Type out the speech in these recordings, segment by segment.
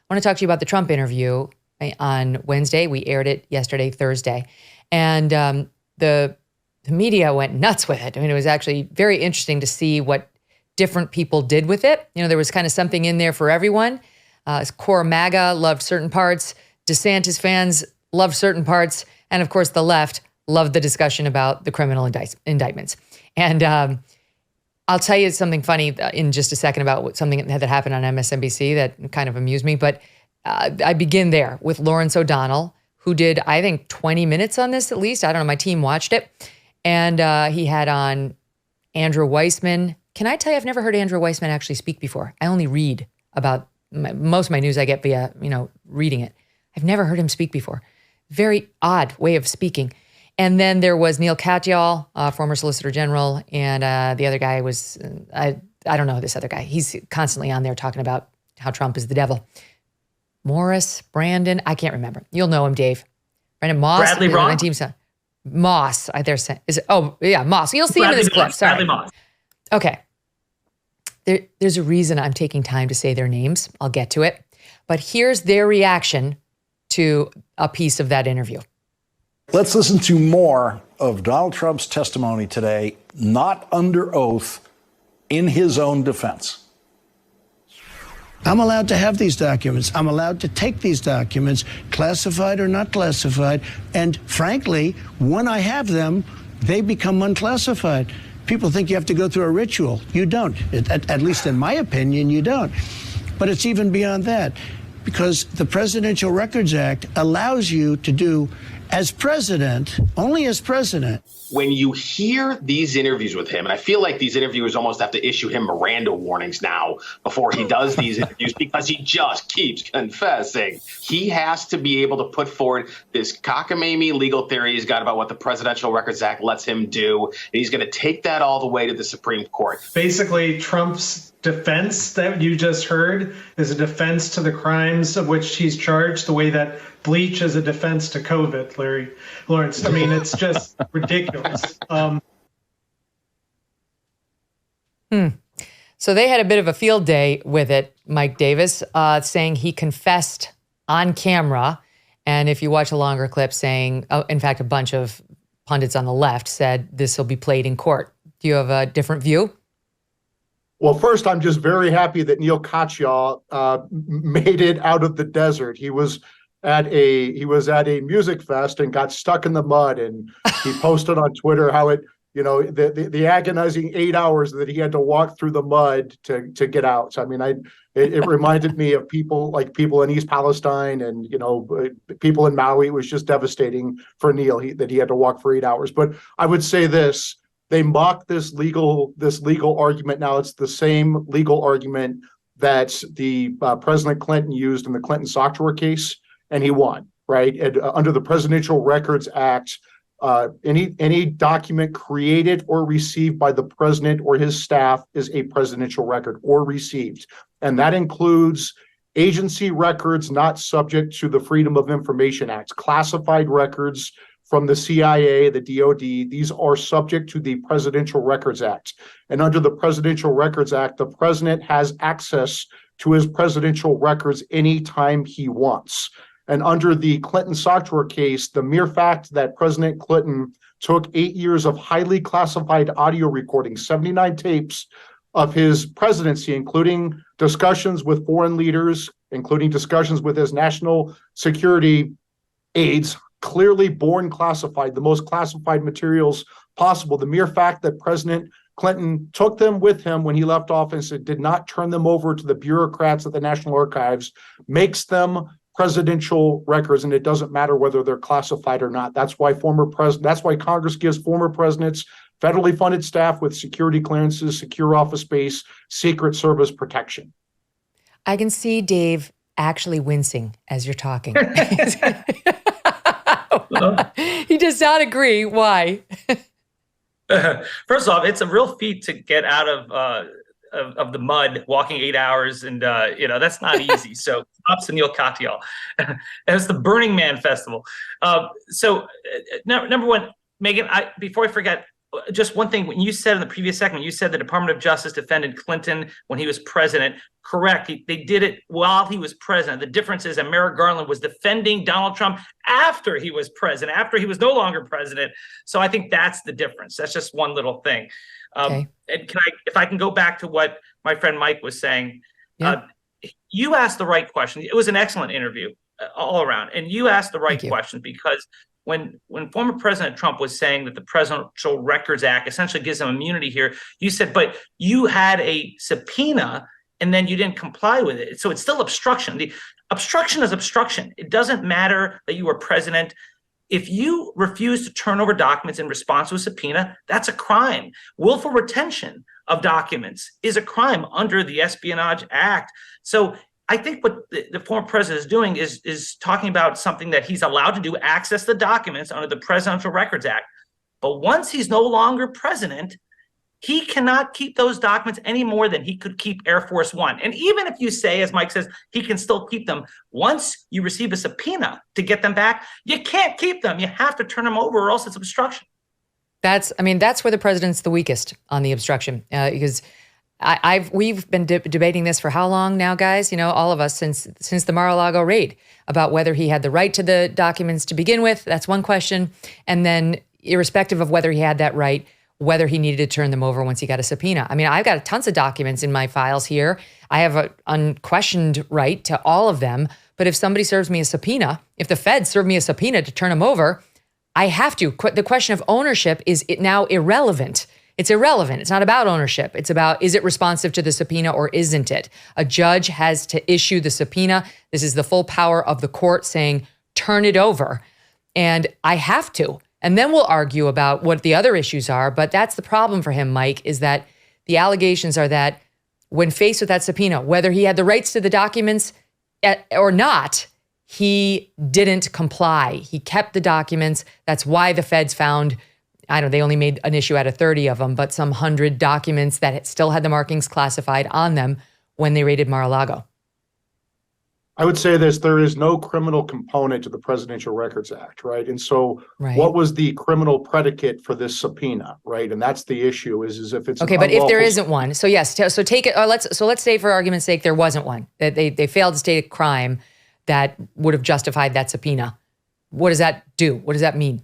I want to talk to you about the Trump interview on Wednesday. We aired it yesterday, Thursday. And the media went nuts with it. I mean, it was actually very interesting to see what different people did with it. You know, there was kind of something in there for everyone. Core MAGA loved certain parts. DeSantis fans loved certain parts. And of course, the left loved the discussion about the criminal indictments. And I'll tell you something funny in just a second about something that happened on MSNBC that kind of amused me. But I begin there with Lawrence O'Donnell, who did, I think, 20 minutes on this at least. I don't know. My team watched it. And he had on Andrew Weissman. Can I tell you, I've never heard Andrew Weissman actually speak before. I only read about most of my news I get via, reading it. I've never heard him speak before. Very odd way of speaking. And then there was Neil Katyal, former Solicitor General, and the other guy was, I don't know this other guy. He's constantly on there talking about how Trump is the devil. Morris, Brandon, I can't remember. You'll know him, Dave. Brandon Moss. Bradley Ross. My team's Moss. Moss. You'll see him in this clip. Sorry. Bradley Moss. Okay. There's a reason I'm taking time to say their names. I'll get to it. But here's their reaction to a piece of that interview. Let's listen to more of Donald Trump's testimony today, not under oath, in his own defense. I'm allowed to have these documents. I'm allowed to take these documents, classified or not classified. And frankly, when I have them, they become unclassified. People think you have to go through a ritual. You don't. At least in my opinion, you don't. But it's even beyond that, because the Presidential Records Act allows you to do, as president, only as president. When you hear these interviews with him, and I feel like these interviewers almost have to issue him Miranda warnings now before he does these interviews, because he just keeps confessing. He has to be able to put forward this cockamamie legal theory he's got about what the Presidential Records Act lets him do. And he's going to take that all the way to the Supreme Court. Basically, Trump's defense that you just heard is a defense to the crimes of which he's charged, the way that bleach is a defense to COVID, Lawrence. I mean, it's just ridiculous. So they had a bit of a field day with it, Mike Davis, saying he confessed on camera. And if you watch a longer clip saying, in fact, a bunch of pundits on the left said this will be played in court. Do you have a different view? Well, first, I'm just very happy that Neil Katyal made it out of the desert. He was at a music fest and got stuck in the mud, and he posted on Twitter how the agonizing 8 hours that he had to walk through the mud to get out. So I mean, it reminded me of people in East Palestine and people in Maui. It was just devastating for Neil that he had to walk for 8 hours. But I would say this. They mock this legal argument. Now it's the same legal argument that the President Clinton used in the Clinton software case, and he won, right? And, under the Presidential Records Act, any document created or received by the president or his staff is a presidential record or received. And that includes agency records not subject to the Freedom of Information Act, classified records from the CIA, the DOD. These are subject to the Presidential Records Act. And under the Presidential Records Act, the president has access to his presidential records anytime he wants. And under the Clinton software case, the mere fact that President Clinton took 8 years of highly classified audio recordings, 79 tapes of his presidency, including discussions with foreign leaders, including discussions with his national security aides, clearly born classified, the most classified materials possible. The mere fact that President Clinton took them with him when he left office and did not turn them over to the bureaucrats at the National Archives makes them presidential records, and it doesn't matter whether they're classified or not. That's why Congress gives former presidents federally funded staff with security clearances, secure office space, Secret Service protection. I can see Dave actually wincing as you're talking. He does not agree. Why? First off, it's a real feat to get out of the mud, walking 8 hours, and that's not easy. So props to Neil Katyal. And it's the Burning Man Festival. So number one, Megyn, before I forget, just one thing, when you said in the previous segment, you said the Department of Justice defended Clinton when he was president. Correct. They did it while he was president. The difference is that Merrick Garland was defending Donald Trump after he was president, after he was no longer president. So I think that's the difference. That's just one little thing. Okay. And if I can go back to what my friend Mike was saying, Yeah. You asked the right question. It was an excellent interview all around. And you asked the right question, because when former President Trump was saying that the Presidential Records Act essentially gives him immunity here, you said, but you had a subpoena and then you didn't comply with it. So it's still obstruction. The obstruction is obstruction. It doesn't matter that you were president. If you refuse to turn over documents in response to a subpoena, that's a crime. Willful retention of documents is a crime under the Espionage Act. So I think what the former president is doing is talking about something that he's allowed to do, access the documents under the Presidential Records Act. But once he's no longer president, he cannot keep those documents any more than he could keep Air Force One. And even if you say, as Mike says, he can still keep them, once you receive a subpoena to get them back, you can't keep them. You have to turn them over or else it's obstruction. That's where the president's the weakest on the obstruction, because we've been debating this for how long now, guys? You know, all of us since the Mar-a-Lago raid, about whether he had the right to the documents to begin with. That's one question. And then irrespective of whether he had that right, whether he needed to turn them over once he got a subpoena. I mean, I've got tons of documents in my files here. I have an unquestioned right to all of them. But if somebody serves me a subpoena, if the feds serve me a subpoena to turn them over, I have to. The question of ownership is now irrelevant. It's irrelevant. It's not about ownership. It's about, is it responsive to the subpoena or isn't it? A judge has to issue the subpoena. This is the full power of the court saying, turn it over. And I have to. And then we'll argue about what the other issues are. But that's the problem for him, Mike, is that the allegations are that when faced with that subpoena, whether he had the rights to the documents or not, he didn't comply. He kept the documents. That's why the feds found, they only made an issue out of 30 of them, but some 100 documents that still had the markings classified on them when they raided Mar-a-Lago. I would say there is no criminal component to the Presidential Records Act, right? And so what was the criminal predicate for this subpoena, right? And that's the issue is if it's okay, but if there isn't one, so yes, so take it, let's say for argument's sake, there wasn't one, that they failed to state a crime that would have justified that subpoena. What does that do? What does that mean?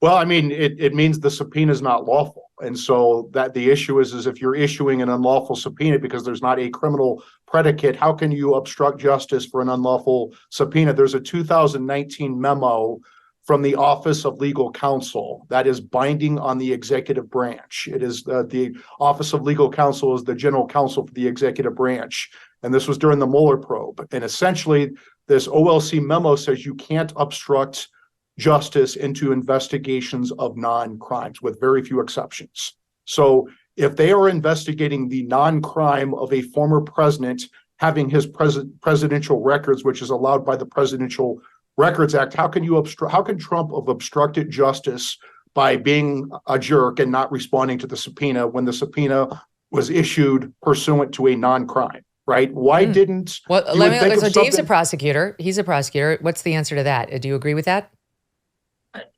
Well, I mean, it means the subpoena is not lawful. And so that the issue is if you're issuing an unlawful subpoena because there's not a criminal predicate, how can you obstruct justice for an unlawful subpoena? There's a 2019 memo from the Office of Legal Counsel that is binding on the executive branch. It is the Office of Legal Counsel is the general counsel for the executive branch. And this was during the Mueller probe. And essentially, this OLC memo says you can't obstruct justice into investigations of non-crimes, with very few exceptions. So if they are investigating the non-crime of a former president having his presidential records, which is allowed by the Presidential Records Act, how can Trump have obstructed justice by being a jerk and not responding to the subpoena when the subpoena was issued pursuant to a non-crime? Right? Why didn't? Well, so Dave's a prosecutor. He's a prosecutor. What's the answer to that? Do you agree with that?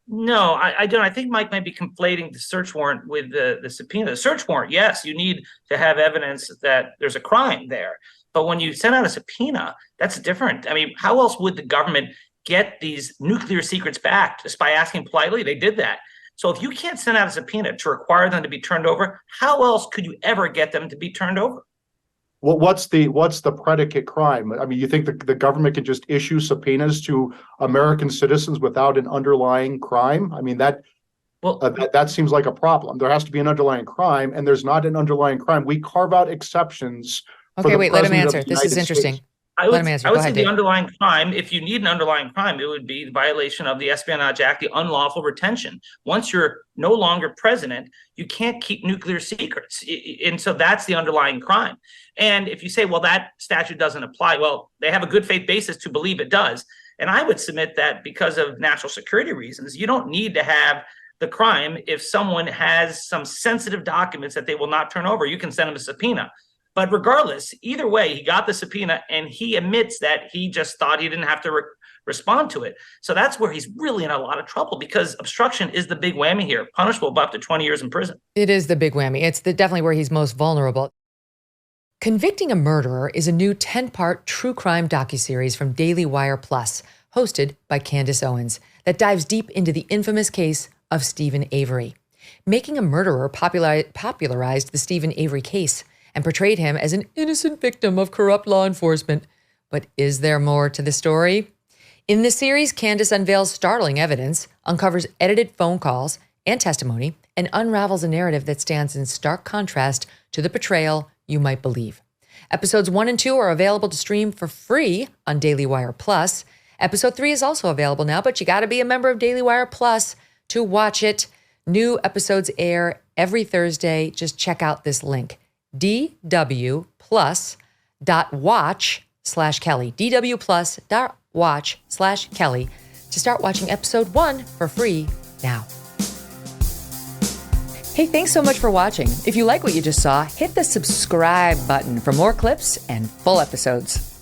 No, I don't. I think Mike might be conflating the search warrant with the subpoena. The search warrant, yes, you need to have evidence that there's a crime there. But when you send out a subpoena, that's different. I mean, how else would the government get these nuclear secrets back? Just by asking politely? They did that. So if you can't send out a subpoena to require them to be turned over, how else could you ever get them to be turned over? Well, what's the predicate crime? I mean, you think the government can just issue subpoenas to American citizens without an underlying crime? I mean, that seems like a problem. There has to be an underlying crime, and there's not an underlying crime. We carve out exceptions. Okay, wait, let him answer. This is interesting. I would say the underlying crime, if you need an underlying crime, it would be the violation of the Espionage Act, the unlawful retention. Once you're no longer president, you can't keep nuclear secrets. And so that's the underlying crime. And if you say, well, that statute doesn't apply, well, they have a good faith basis to believe it does. And I would submit that because of national security reasons, you don't need to have the crime if someone has some sensitive documents that they will not turn over. You can send them a subpoena. But regardless, either way, he got the subpoena and he admits that he just thought he didn't have to respond to it. So that's where he's really in a lot of trouble, because obstruction is the big whammy here, punishable by up to 20 years in prison. It is the big whammy. It's definitely where he's most vulnerable. Convicting a Murderer is a new 10-part true crime docuseries from Daily Wire Plus, hosted by Candace Owens, that dives deep into the infamous case of Stephen Avery. Making a Murderer popularized the Stephen Avery case and portrayed him as an innocent victim of corrupt law enforcement. But is there more to the story? In this series, Candace unveils startling evidence, uncovers edited phone calls and testimony, and unravels a narrative that stands in stark contrast to the portrayal you might believe. Episodes 1 and 2 are available to stream for free on Daily Wire Plus. Episode 3 is also available now, but you got to be a member of Daily Wire Plus to watch it. New episodes air every Thursday. Just check out this link, dwplus.watch/Kelly, dwplus.watch/Kelly, to start watching episode 1 for free now. Hey, thanks so much for watching. If you like what you just saw, hit the subscribe button for more clips and full episodes.